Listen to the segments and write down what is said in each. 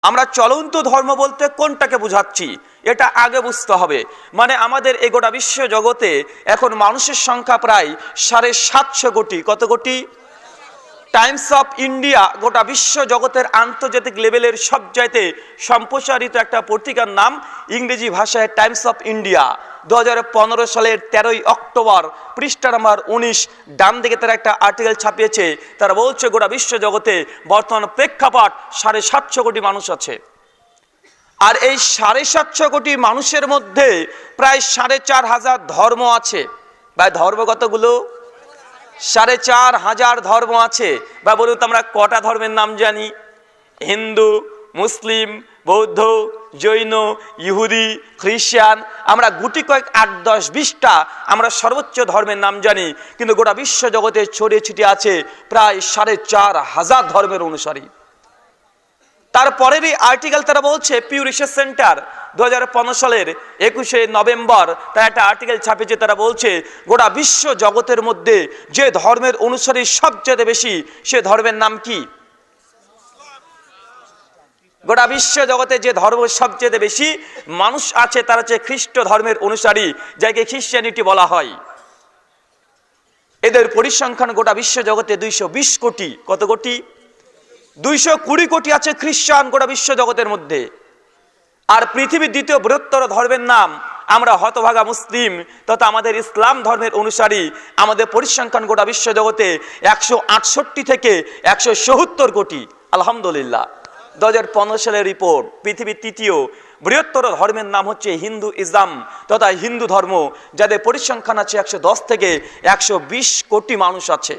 আমরা চলন্ত ধর্ম বলতে কোনটাকে বোঝাচ্ছি এটা আগে বুঝতে হবে। মানে আমাদের এই গোটা বিশ্ব জগতে এখন মানুষের সংখ্যা প্রায় 750 কোটি। কত কোটি? টাইমস অফ ইন্ডিয়া গোটা বিশ্ব জগতের আন্তর্জাতিক লেভেলের সবচাইতে সম্প্রসারিত একটা পত্রিকার নাম ইংরেজি ভাষায় টাইমস অফ ইন্ডিয়া। 2015 সালের 13ই অক্টোবর পৃষ্ঠা নাম্বার 19 ডান দিকে তারা একটা আর্টিকেল ছাপিয়েছে। তারা বলছে গোটা বিশ্ব জগতে বর্তমান প্রেক্ষাপট 750 কোটি মানুষ আছে। আর এই 750 কোটি মানুষের মধ্যে প্রায় 4,500 ধর্ম আছে। বা ধর্ম কতগুলো? 4,500 ধর্ম আছে। বা বলুন তো আমরা কটা ধর্মের নাম জানি? হিন্দু, মুসলিম, বৌদ্ধ, জৈন, ইহুদি, খ্রিস্টান, আমরা গুটি কয়েক 8-10-20টা আমরা সর্বোচ্চ ধর্মের নাম জানি। কিন্তু গোটা বিশ্ব জগতে ছড়িয়ে ছিটিয়ে আছে প্রায় 4,500 ধর্মের অনুসারী। তারপরেরই আর্টিকেল তারা বলছে, পিউ রিসার্চ সেন্টার 2015 সালের 21শে নভেম্বর তারা একটা আর্টিকেল ছাপিয়েছে। তারা বলছে গোটা বিশ্ব জগতের মধ্যে যে ধর্মের অনুসারী সবচেয়ে বেশি সে ধর্মের নাম কি? গোটা বিশ্ব জগতে যে ধর্ম সবচেয়ে বেশি মানুষ আছে তারা হচ্ছে খ্রিস্ট ধর্মের অনুসারী, যাকে খ্রিস্টানিটি বলা হয়। এদের পরিসংখ্যান গোটা বিশ্ব জগতে 220 কোটি। কত কোটি? 220 কোটি আছে খ্রিস্টান গোটা বিশ্ব জগতের মধ্যে। আর পৃথিবীর দ্বিতীয় বৃহত্তর ধর্মের নাম আমরা হতভাগা মুসলিম তথা আমাদের ইসলাম ধর্মের অনুসারী। আমাদের পরিসংখ্যান গোটা বিশ্ব জগতে 168 থেকে 170 কোটি। আলহামদুলিল্লাহ, 2015 সালের রিপোর্ট। পৃথিবীর তৃতীয় বৃহত্তর ধর্মের নাম হচ্ছে হিন্দু ইসলাম তথা হিন্দু ধর্ম, যাদের পরিসংখ্যান আছে 110 থেকে 120 কোটি মানুষ আছে।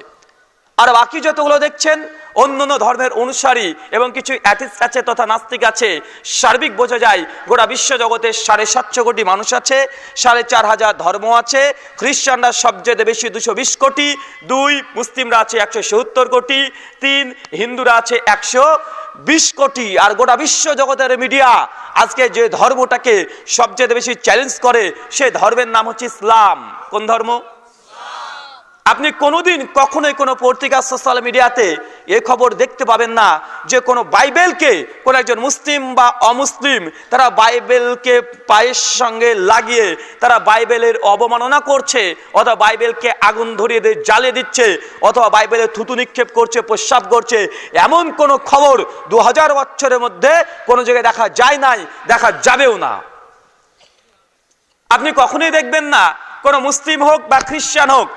আর বাকি যতগুলো দেখছেন অন্যান্য ধর্মের অনুসারী এবং কিছু অ্যাথিস্ট আছে তথা নাস্তিক আছে। সার্বিক বোঝা যায় গোটা বিশ্ব জগতে 750 কোটি মানুষ আছে, 4,500 ধর্ম আছে। খ্রিস্টানরা সবচেয়ে বেশি 220 কোটি, 2 মুসলিমরা আছে 170 কোটি, 3 হিন্দুরা আছে 120 কোটি। আর গোটা বিশ্ব জগতের মিডিয়া আজকে যে ধর্মটাকে সবচেয়ে বেশি চ্যালেঞ্জ করে সে ধর্মের নাম হচ্ছে ইসলাম। কোন ধর্ম? আপনি কোনোদিন কখনোই কোনো পত্রিকা সোশ্যাল মিডিয়াতে এ খবর দেখতে পাবেন না যে কোনো বাইবেলকে কোনো একজন মুসলিম বা অমুসলিম তারা বাইবেলকে পায়ের সঙ্গে লাগিয়ে তারা বাইবেলের অবমাননা করছে, অথবা বাইবেলকে আগুন ধরিয়ে দিয়ে জ্বালিয়ে দিচ্ছে, অথবা বাইবেলে থুতু নিক্ষেপ করছে, প্রস্রাব করছে। এমন কোনো খবর 2000 বছরের মধ্যে কোনো জায়গায় দেখা যায় নাই, দেখা যাবেও না। আপনি কখনোই দেখবেন না কোনো মুসলিম হোক বা খ্রিস্টান হোক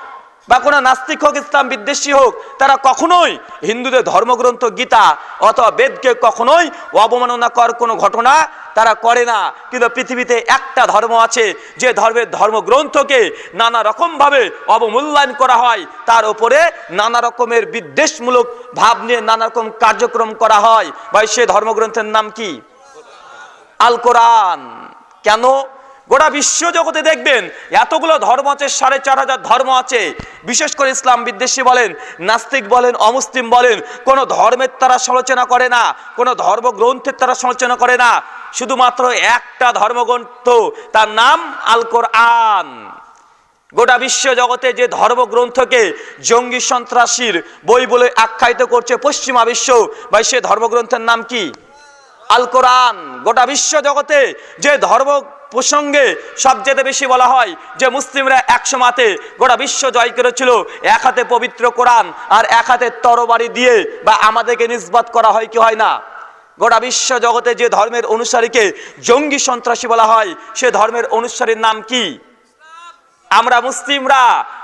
বা কোনো নাস্তিক হোক, ইসলাম বিদ্বেষী হোক, তারা কখনোই হিন্দুদের ধর্মগ্রন্থ গীতা অথবা বেদকে কখনোই অবমাননা করার কোনো ঘটনা তারা করে না। কিন্তু পৃথিবীতে একটা ধর্ম আছে যে ধর্মের ধর্মগ্রন্থকে নানা রকমভাবে অবমূল্যায়ন করা হয়, তার উপরে নানা রকমের বিদ্বেষমূলক ভাব নিয়ে নানা রকম কার্যক্রম করা হয়। ভাই, সে ধর্মগ্রন্থের নাম কি? আল কোরআন। কেন? গোটা বিশ্ব জগতে দেখবেন এতগুলো ধর্ম আছে, 4,500 ধর্ম আছে। বিশেষ করে ইসলাম বিদ্বেষী বলেন, নাস্তিক বলেন, অমুসলিম বলেন, কোনো ধর্মের তারা সমালোচনা করে না, কোনো ধর্মগ্রন্থের তারা সমালোচনা করে না। শুধুমাত্র একটা ধর্মগ্রন্থ, তার নাম আল কোরআন। গোটা বিশ্ব জগতে যে ধর্মগ্রন্থকে জঙ্গি সন্ত্রাসীর বই বলে আখ্যায়িত করছে পশ্চিমা বিশ্ব, ভাই সে ধর্মগ্রন্থের নাম কি? আল কোরআন। গোটা বিশ্ব জগতে যে ধর্ম প্রসঙ্গে সবচেয়ে বেশি বলা হয় যে মুসলিমরা 100 মাতে গোটা বিশ্ব জয় করেছিল, এক হাতে পবিত্র কোরআন আর এক হাতে তরবারি দিয়ে, বা আমাদেরকে নিসবত করা হয় কি হয় না? গোটা বিশ্ব জগতে যে ধর্মের অনুসারীকে জঙ্গি সন্ত্রাসী বলা হয় সে ধর্মের অনুসারীর নাম কি? আমরা মুসলিমরা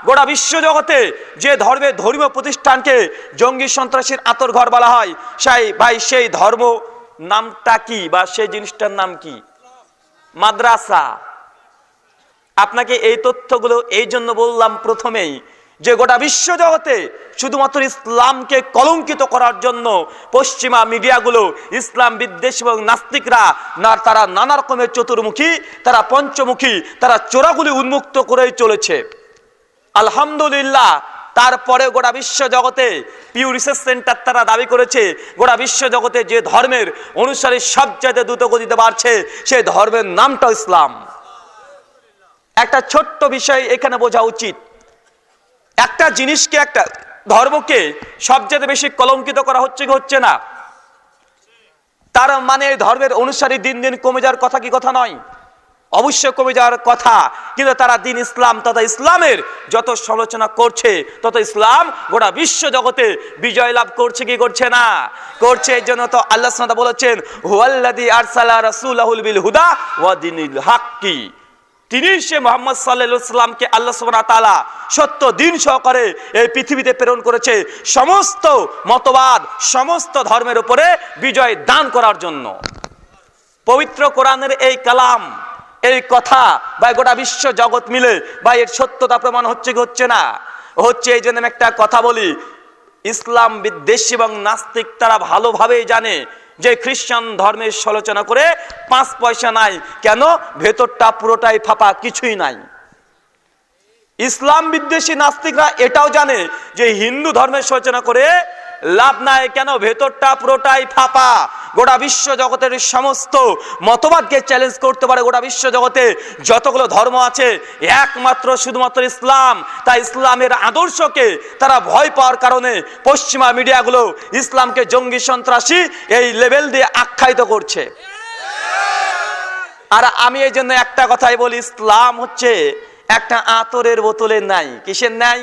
গোটা বিশ্ব জগতে যে ধর্মের ধর্মীয় প্রতিষ্ঠানকে জঙ্গি সন্ত্রাসীর আঁতরঘর বলা হয়, সেই ধর্ম নামটা কি বা সেই জিনিসটার নাম কি? মাদ্রাসা। আপনাকে এই তথ্যগুলো এই জন্য বললাম প্রথমেই যে গোটা বিশ্ব জগতে শুধুমাত্র ইসলামকে কলঙ্কিত করার জন্য পশ্চিমা মিডিয়াগুলো, ইসলাম বিদ্বেষী এবং নাস্তিকরা তারা নানা রকমের চতুর্মুখী, তারা পঞ্চমুখী, তারা চোরাগুলি উন্মুক্ত করেই চলেছে। আলহামদুলিল্লাহ, তারপরে গোটা বিশ্ব জগতে পিউ রিসার্চ সেন্টার তারা দাবি করেছে গোটা বিশ্ব জগতে যে ধর্মের অনুসারী সবচেয়ে দ্রুত গতিতে বাড়ছে সেই ধর্মের নামটা ইসলাম। একটা ছোট্ট বিষয় এখানে বোঝা উচিত, একটা জিনিসকে, একটা ধর্মকে সবচেয়ে বেশি কলঙ্কিত করা হচ্ছে কি হচ্ছে না? তার মানে ধর্মের অনুসারী দিন দিন কমে যাওয়ার কথা কি কথা নয়? অবশ্যই কমে যাওয়ার কথা। কিন্তু তারা দিন ইসলাম তথা ইসলামের যত সমালোচনা করছে তত ইসলাম গোটা বিশ্ব জগতে বিজয় লাভ করছে কি করছে না? করছে। এই জন্য তো আল্লাহ সুবহানাহু ওয়া তাআলা বলেছেন, হুয়াল্লাযী আরসালা রাসূলাহুল বিল হুদা ওয়া দীনিল হাক্কি। তিনি সে মুহাম্মদ সাল্লাল্লাহু আলাইহি সাল্লামকে আল্লাহ সুবহানাহু ওয়া তাআলা সত্য দিন সহকারে এই পৃথিবীতে প্রেরণ করেছে সমস্ত মতবাদ, সমস্ত ধর্মের উপরে বিজয় দান করার জন্য। পবিত্র কোরআনের এই কালাম, এই কথা বা গোটা বিশ্ব জগৎ মিলে বা এর সত্যতা প্রমাণ হচ্ছে কি হচ্ছে না? হচ্ছে। এই জন্য আমি একটা কথা বলি, ইসলাম বিদ্বেষী এবং নাস্তিক তারা ভালোভাবেই জানে যে খ্রিস্টান ধর্মের সমালোচনা করে 5 পয়সা নাই। কেন? ভেতরটা পুরোটাই ফাঁপা, কিছুই নাই। ইসলাম বিদ্বেষী নাস্তিকরা এটাও জানে যে হিন্দু ধর্মের সমালোচনা করে লাভ নাই। কেন? ভেতরটা পুরোটাই ফাঁপা। গোটা বিশ্ব জগতের সমস্ত মতবাদকে চ্যালেঞ্জ করতে পারে গোটা বিশ্ব জগতে যতগুলো ধর্ম আছে, একমাত্র শুধুমাত্র ইসলাম। তাই ইসলামের আদর্শকে তারা ভয় পাওয়ার কারণে পশ্চিমা মিডিয়াগুলো ইসলামকে জঙ্গি সন্ত্রাসী এই লেভেল দিয়ে আখ্যায়িত করছে। আর আমি এই জন্য একটা কথাই বলি, ইসলাম হচ্ছে একটা আতরের বোতলের নাই। কিসের নাই?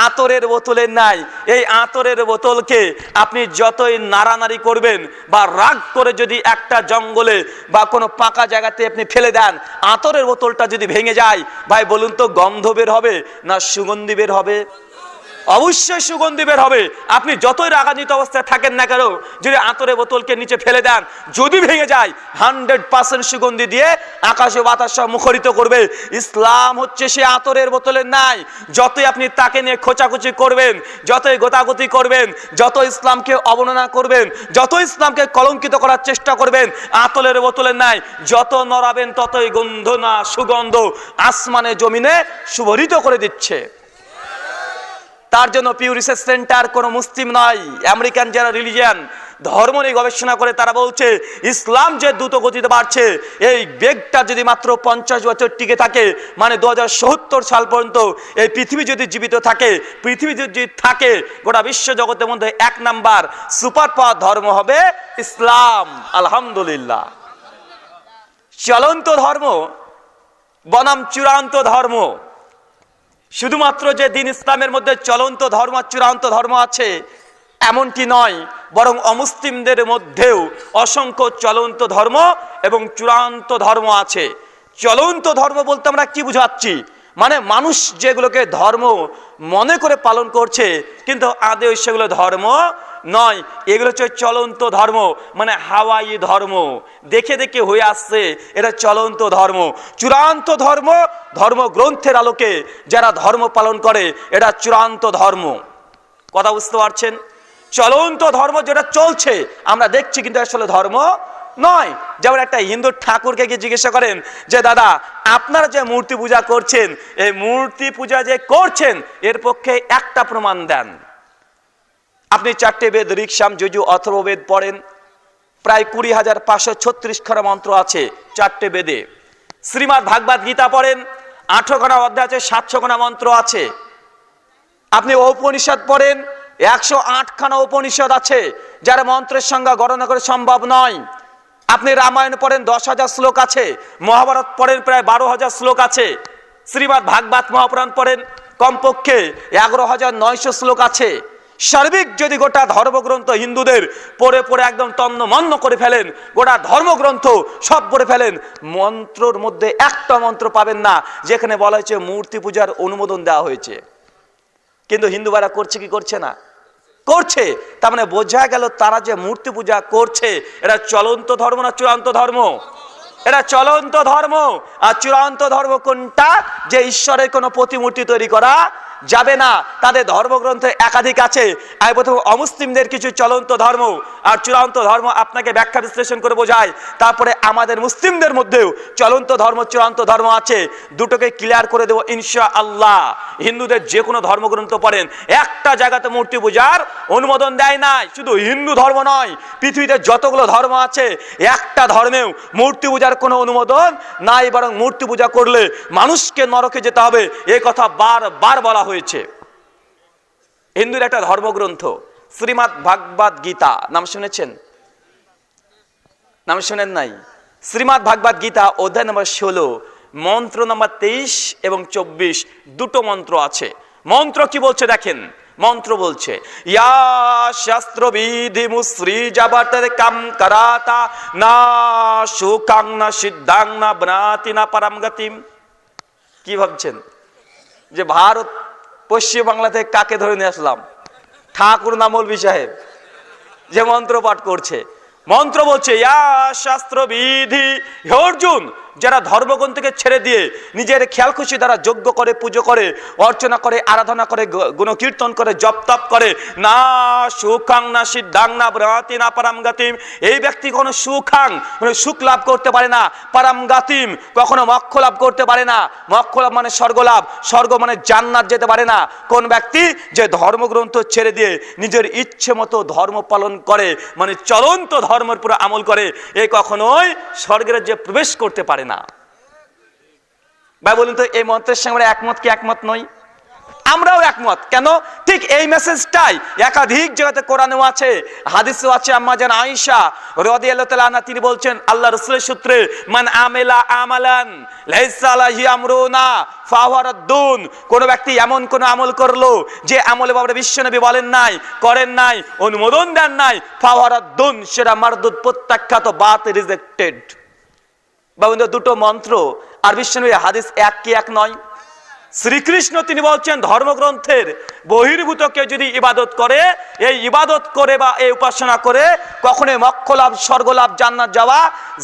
আতরের বোতলের নাই। এই আতরের বোতলকে আপনি যতই নাড়ানাড়ি করবেন বা রাগ করে যদি একটা জঙ্গলে বা কোনো পাকা জায়গাতে আপনি ফেলে দেন, আতরের বোতলটা যদি ভেঙে যায়, ভাই বলুন তো গন্ধ বের হবে না সুগন্ধি বের হবে? অবশ্যই সুগন্ধি বের হবে। আপনি যতই রাগান্বিত অবস্থায় থাকেন না কেন, যদি আতরের বোতলকে নিচে ফেলে দেন, যদি ভেঙে যায় 100% সুগন্ধি দিয়ে আকাশে বাতাস মুখরিত করবে। ইসলাম হচ্ছে সে আতরের বোতলের নাই। যতই আপনি তাকে নিয়ে খোঁচাখুচি করবেন, যতই গোতাগুতি করবেন, যত ইসলামকে অবমাননা করবেন, যত ইসলামকে কলঙ্কিত করার চেষ্টা করবেন, আতরের বোতলের নাই। যত নড়াবেন ততই গন্ধ না সুগন্ধ আসমানে জমিনে সুভরিত করে দিচ্ছে। তার জন্য পিউ রিসার্চ সেন্টার কোনো মুসলিম নয়, আমেরিকান যারা রিলিজিয়ান ধর্ম নিয়ে গবেষণা করে তারা বলছে ইসলাম যে দ্রুত গতিতে বাড়ছে, এই বেগটা যদি মাত্র 50 বছর টিকে থাকে, মানে 2070 সাল পর্যন্ত এই পৃথিবী যদি জীবিত থাকে, পৃথিবী যদি থাকে, গোটা বিশ্ব জগতের মধ্যে 1 নাম্বার সুপার পাওয়ার ধর্ম হবে ইসলাম। আলহামদুলিল্লাহ। চলন্ত ধর্ম বনাম চূড়ান্ত ধর্ম, শুধুমাত্র যে দিন ইসলামের মধ্যে চলন্ত ধর্ম চূড়ান্ত ধর্ম আছে এমনটি নয়, বরং অমুসলিমদের মধ্যেও অসংখ্য চলন্ত ধর্ম এবং চূড়ান্ত ধর্ম আছে। চলন্ত ধর্ম বলতে আমরা কি বুঝাচ্ছি? মানে মানুষ যেগুলোকে ধর্ম মনে করে পালন করছে কিন্তু আদৌ সেগুলো ধর্ম নয়, এগুলো হচ্ছে চলন্ত ধর্ম, মানে হাওয়াই ধর্ম, দেখে দেখে হয়ে আসছে, এটা চলন্ত ধর্ম। চূড়ান্ত ধর্ম, ধর্মগ্রন্থের আলোকে যারা ধর্ম পালন করে, এটা চূড়ান্ত ধর্ম। কথা বুঝতে পারছেন? চলন্ত ধর্ম যেটা চলছে আমরা দেখছি কিন্তু আসলে ধর্ম নয়। যেমন একটা হিন্দু ঠাকুরকে গিয়ে জিজ্ঞাসা করেন যে দাদা আপনারা যে মূর্তি পূজা করছেন, এই মূর্তি পূজা যে করছেন এর পক্ষে একটা প্রমাণ দেন। আপনি 4টে বেদ ঋক্সাম যজু অথর্ববেদ পড়েন, প্রায় 20,536 খানা মন্ত্র আছে 4টে বেদে। শ্রীমদ্ ভাগবত গীতা পড়েন, 18 খানা অধ্যায় আছে, 700 খানা মন্ত্র আছে। আপনি উপনিষদ পড়েন, 108 খানা উপনিষদ আছে, যার মন্ত্রের সংখ্যা গণনা করে সম্ভব নয়। আপনি রামায়ণ পড়েন, 10,000 শ্লোক আছে। মহাভারত পড়েন, প্রায় 12,000 শ্লোক আছে। শ্রীমদ্ ভাগবত মহাপুরাণ পড়েন, কমপক্ষে 11,900 শ্লোক আছে। সার্বিক যদি গোটা ধর্মগ্রন্থ হিন্দুদের পড়ে পড়ে একদম তন্নমন্ন করে ফেলেন, গোটা ধর্মগ্রন্থ সব পড়ে ফেলেন, মন্ত্রর মধ্যে একটা মন্ত্র পাবেন না যেখানে বলা হয়েছে মূর্তি পূজার অনুমোদন দেওয়া হয়েছে। কিন্তু হিন্দু ভাইরা করছে কি করছে না? করছে। তার মানে বোঝা গেল তারা যে মূর্তি পূজা করছে এটা চলন্ত ধর্ম না চূড়ান্ত ধর্ম? এটা চলন্ত ধর্ম। আর চূড়ান্ত ধর্ম কোনটা? যে ঈশ্বরের কোনো প্রতিমূর্তি তৈরি করা যাবে না। তাদের ধর্মগ্রন্থে একাধিক আছে। আমি প্রথমে অমুসলিমদের কিছু চলন্ত ধর্ম আর চূড়ান্ত ধর্ম আপনাকে ব্যাখ্যা বিশ্লেষণ করে বোঝায়, তারপরে আমাদের মুসলিমদের মধ্যেও চলন্ত ধর্ম চূড়ান্ত ধর্ম আছে। দুটোকে ক্লিয়ার করে দেবো ইনশাআল্লাহ। হিন্দুদের যে কোনো ধর্মগ্রন্থ পড়েন, একটা জায়গাতে মূর্তি পূজার অনুমোদন দেয় নাই। শুধু হিন্দু ধর্ম নয়, পৃথিবীতে যতগুলো ধর্ম আছে একটা ধর্মেও মূর্তি পূজার কোনো অনুমোদন নাই, বরং মূর্তি পূজা করলে মানুষকে নরকে যেতে হবে, এই কথা বারবার বলা হয়েছে। হিন্দুর একটা ধর্মগ্রন্থ শ্রীমদ্ ভাগবত গীতা, নাম শুনেছেন? নাম শুনেন নাই? শ্রীমদ্ ভাগবত গীতা অধ্যায় নম্বর 16 মন্ত্র নম্বর 23 এবং 24 দুটো মন্ত্র আছে। মন্ত্র কি বলছে দেখেন, মন্ত্র বলছে ইয়া শাস্ত্র বিধি মুশ্রী জাবাতের কাম করাতা না সুকাং না সিদ্ধাং না বনাতি না পরম গতিম। কি ভাবছেন যে ভারত পশ্চিম বাংলা থেকে কাকে ধরে নিয়ে আসলাম? ঠাকুর না মৌলভী সাহেব যে মন্ত্র পাঠ করছে। মন্ত্র বলছে ইয়া শাস্ত্র বিধি, হে অর্জুন, যারা ধর্মগ্রন্থকে ছেড়ে দিয়ে নিজের খেয়াল খুশি দ্বারা যজ্ঞ করে, পুজো করে, অর্চনা করে, আরাধনা করে, গুণকীর্তন করে, জপ তপ করে, না সুখাং না সিদ্ধাং না ব্রহাতি না পরম গতিম, এই ব্যক্তি কোনো সুখাং মানে সুখ লাভ করতে পারে না, পরম গতিম কখনো মোক্ষ লাভ করতে পারে না। মোক্ষ লাভ মানে স্বর্গ লাভ, স্বর্গ মানে জান্নাত যেতে পারে না। কোন ব্যক্তি? যে ধর্মগ্রন্থ ছেড়ে দিয়ে নিজের ইচ্ছে মতো ধর্ম পালন করে, মানে চলন্ত ধর্মের পুরো আমল করে, এ কখনোই স্বর্গের যে প্রবেশ করতে পারে না। ভাই বলুন তো, এই মন্ত্রের সঙ্গে আমরা একমত কি একমত নই? আমরাও একমত। কেন? ঠিক এই মেসেজটাই একাধিক জায়গাতে কোরআনেও আছে, হাদিসেও আছে। আম্মা জান আয়েশা রাদিয়াল্লাহু তাআলা আনহা তিনি বলছেন আল্লাহ রাসূলের সূত্রে, মান আমিলা আমালান লাইসা আলাইহি আমরুনা ফাহুয়া রাদ্দুন, কোন ব্যক্তি এমন কোন আমল করলো যে আমলে বাবা বিশ্বনবী বলেন নাই, করেন নাই, অনুমোদন দেন নাই, ফাহুয়া রাদ্দুন, সেটা মারদুদ, প্রত্যাখ্যাত, বাত, রিজেক্টেড। বাবা দুটো মন্ত্র আর বিশ্বনবীর হাদিস এক কি এক নয়? শ্রীকৃষ্ণ তিনি বলছেন ধর্মগ্রন্থের বহির্ভূত কেউ যদি ইবাদত করে, এই ইবাদত করে বা এই উপাসনা করে কখনোই মোক্ষ লাভ, স্বর্গ লাভ, জান্নাত যাওয়া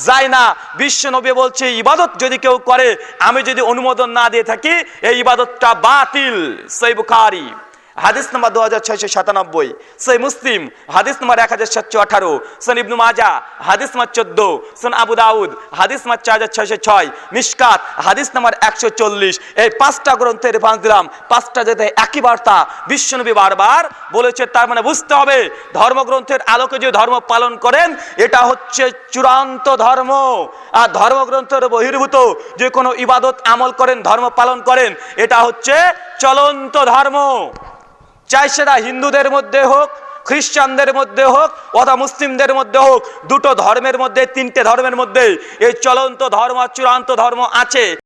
যায় না। বিশ্বনবী বলছে ইবাদত যদি কেউ করে, আমি যদি অনুমোদন না দিয়ে থাকি, এই ইবাদতটা বাতিল। সহিহ বুখারী হাদিস নম্বর 2697, সহিহ মুসলিম হাদিস নম্বর 1718, সুনান ইবনে মাজাহ হাদিস নম্বর 14, সুনান আবু দাউদ হাদিস নম্বর 4606, মিশকাত হাদিস নম্বর 140। এই পাঁচটা গ্রন্থের রেফারেন্স দিলাম, পাঁচটা যেতে একই বার্তা বিশ্বনবী বারবার বলেছে। তার মানে বুঝতে হবে ধর্মগ্রন্থের আলোকে যে ধর্ম পালন করেন এটা হচ্ছে চূড়ান্ত ধর্ম। আর ধর্মগ্রন্থের বহির্ভূত যে কোনো ইবাদত আমল করেন, ধর্ম পালন করেন, এটা হচ্ছে চলন্ত ধর্ম। চাই সেটা হিন্দুদের মধ্যে হোক, খ্রিস্টানদের মধ্যে হোক, অথবা মুসলিমদের মধ্যে হোক, দুটো ধর্মের মধ্যে, তিনটে ধর্মের মধ্যে এই চলন্ত ধর্ম, চূড়ান্ত ধর্ম আছে।